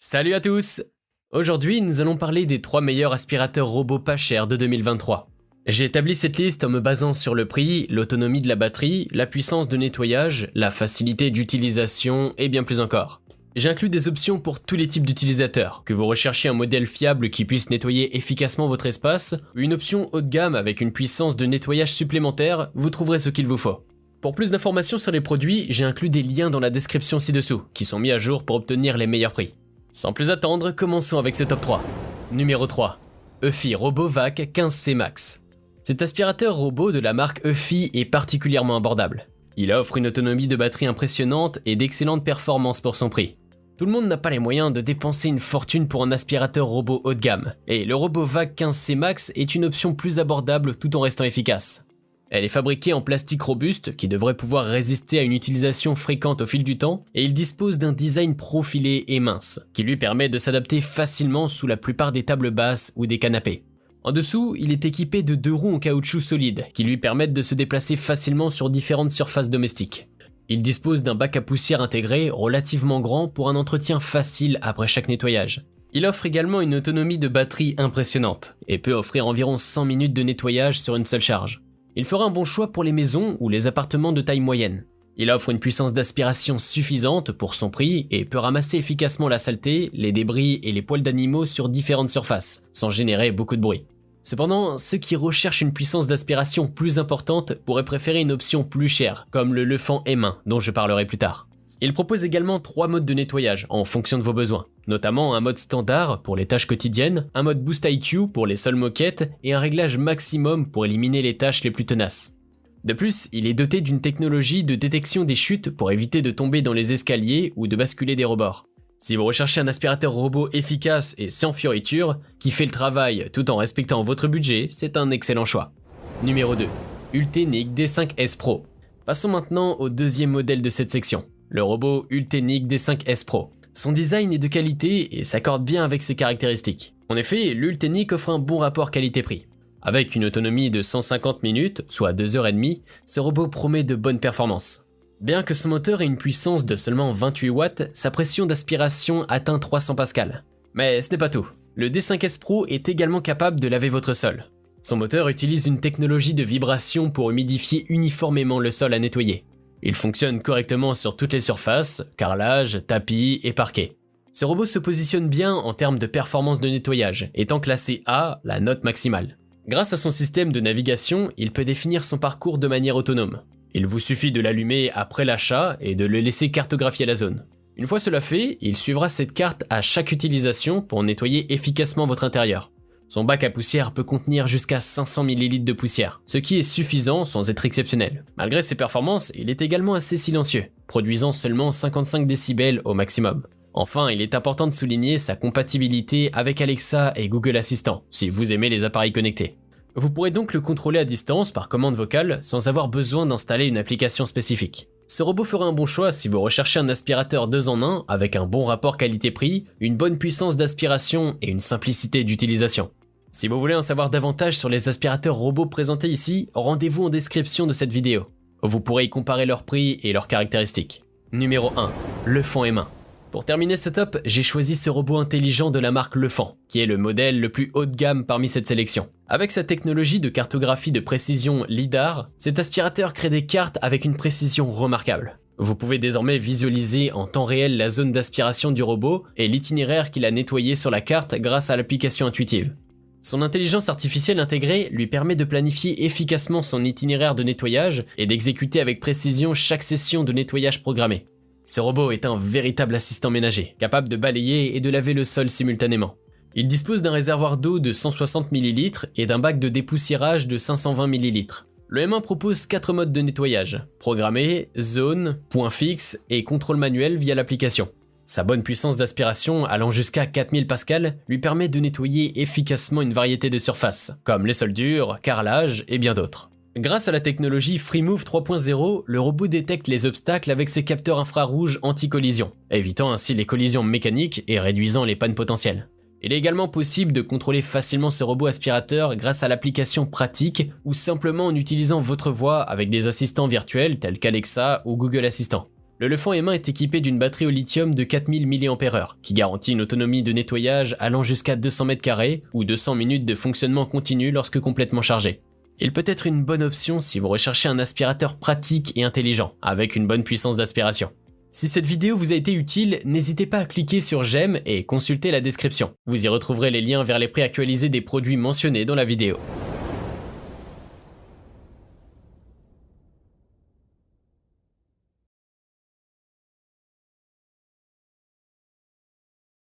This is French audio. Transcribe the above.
Salut à tous! Aujourd'hui, nous allons parler des 3 meilleurs aspirateurs robots pas chers de 2023. J'ai établi cette liste en me basant sur le prix, l'autonomie de la batterie, la puissance de nettoyage, la facilité d'utilisation et bien plus encore. J'inclus des options pour tous les types d'utilisateurs, que vous recherchiez un modèle fiable qui puisse nettoyer efficacement votre espace, ou une option haut de gamme avec une puissance de nettoyage supplémentaire, vous trouverez ce qu'il vous faut. Pour plus d'informations sur les produits, j'ai inclus des liens dans la description ci-dessous, qui sont mis à jour pour obtenir les meilleurs prix. Sans plus attendre, commençons avec ce top 3. Numéro 3. Eufy RoboVac 15C Max. Cet aspirateur robot de la marque Eufy est particulièrement abordable. Il offre une autonomie de batterie impressionnante et d'excellentes performances pour son prix. Tout le monde n'a pas les moyens de dépenser une fortune pour un aspirateur robot haut de gamme, et le RoboVac 15C Max est une option plus abordable tout en restant efficace. Elle est fabriquée en plastique robuste qui devrait pouvoir résister à une utilisation fréquente au fil du temps, et il dispose d'un design profilé et mince, qui lui permet de s'adapter facilement sous la plupart des tables basses ou des canapés. En dessous, il est équipé de 2 roues en caoutchouc solide, qui lui permettent de se déplacer facilement sur différentes surfaces domestiques. Il dispose d'un bac à poussière intégré relativement grand pour un entretien facile après chaque nettoyage. Il offre également une autonomie de batterie impressionnante, et peut offrir environ 100 minutes de nettoyage sur une seule charge. Il fera un bon choix pour les maisons ou les appartements de taille moyenne. Il offre une puissance d'aspiration suffisante pour son prix et peut ramasser efficacement la saleté, les débris et les poils d'animaux sur différentes surfaces, sans générer beaucoup de bruit. Cependant, ceux qui recherchent une puissance d'aspiration plus importante pourraient préférer une option plus chère, comme le Lefant M1, dont je parlerai plus tard. Il propose également 3 modes de nettoyage en fonction de vos besoins, notamment un mode standard pour les tâches quotidiennes, un mode Boost IQ pour les seules moquettes et un réglage maximum pour éliminer les tâches les plus tenaces. De plus, il est doté d'une technologie de détection des chutes pour éviter de tomber dans les escaliers ou de basculer des rebords. Si vous recherchez un aspirateur robot efficace et sans fioritures, qui fait le travail tout en respectant votre budget, c'est un excellent choix. Numéro 2. Ultenic D5S Pro. Passons maintenant au deuxième modèle de cette section. Le robot Ultenic D5S Pro. Son design est de qualité et s'accorde bien avec ses caractéristiques. En effet, l'Ultenic offre un bon rapport qualité-prix. Avec une autonomie de 150 minutes, soit 2h30, ce robot promet de bonnes performances. Bien que son moteur ait une puissance de seulement 28 watts, sa pression d'aspiration atteint 300 pascal. Mais ce n'est pas tout. Le D5S Pro est également capable de laver votre sol. Son moteur utilise une technologie de vibration pour humidifier uniformément le sol à nettoyer. Il fonctionne correctement sur toutes les surfaces, carrelage, tapis et parquet. Ce robot se positionne bien en termes de performance de nettoyage, étant classé A, la note maximale. Grâce à son système de navigation, il peut définir son parcours de manière autonome. Il vous suffit de l'allumer après l'achat et de le laisser cartographier la zone. Une fois cela fait, il suivra cette carte à chaque utilisation pour nettoyer efficacement votre intérieur. Son bac à poussière peut contenir jusqu'à 500 ml de poussière, ce qui est suffisant sans être exceptionnel. Malgré ses performances, il est également assez silencieux, produisant seulement 55 décibels au maximum. Enfin, il est important de souligner sa compatibilité avec Alexa et Google Assistant, si vous aimez les appareils connectés. Vous pourrez donc le contrôler à distance par commande vocale sans avoir besoin d'installer une application spécifique. Ce robot fera un bon choix si vous recherchez un aspirateur 2 en 1 avec un bon rapport qualité-prix, une bonne puissance d'aspiration et une simplicité d'utilisation. Si vous voulez en savoir davantage sur les aspirateurs robots présentés ici, rendez-vous en description de cette vidéo. Vous pourrez y comparer leurs prix et leurs caractéristiques. Numéro 1. Lefant M1. Pour terminer ce top, j'ai choisi ce robot intelligent de la marque Lefant, qui est le modèle le plus haut de gamme parmi cette sélection. Avec sa technologie de cartographie de précision LiDAR, cet aspirateur crée des cartes avec une précision remarquable. Vous pouvez désormais visualiser en temps réel la zone d'aspiration du robot et l'itinéraire qu'il a nettoyé sur la carte grâce à l'application intuitive. Son intelligence artificielle intégrée lui permet de planifier efficacement son itinéraire de nettoyage et d'exécuter avec précision chaque session de nettoyage programmée. Ce robot est un véritable assistant ménager, capable de balayer et de laver le sol simultanément. Il dispose d'un réservoir d'eau de 160 ml et d'un bac de dépoussiérage de 520 ml. Le M1 propose 4 modes de nettoyage, programmé, zone, point fixe et contrôle manuel via l'application. Sa bonne puissance d'aspiration, allant jusqu'à 4000 pascal, lui permet de nettoyer efficacement une variété de surfaces, comme les sols durs, carrelage et bien d'autres. Grâce à la technologie FreeMove 3.0, le robot détecte les obstacles avec ses capteurs infrarouges anti-collision, évitant ainsi les collisions mécaniques et réduisant les pannes potentielles. Il est également possible de contrôler facilement ce robot aspirateur grâce à l'application pratique ou simplement en utilisant votre voix avec des assistants virtuels tels qu'Alexa ou Google Assistant. Leléphant M1 est équipé d'une batterie au lithium de 4000 mAh, qui garantit une autonomie de nettoyage allant jusqu'à 200 m² ou 200 minutes de fonctionnement continu lorsque complètement chargé. Il peut être une bonne option si vous recherchez un aspirateur pratique et intelligent, avec une bonne puissance d'aspiration. Si cette vidéo vous a été utile, n'hésitez pas à cliquer sur j'aime et consulter la description. Vous y retrouverez les liens vers les prix actualisés des produits mentionnés dans la vidéo.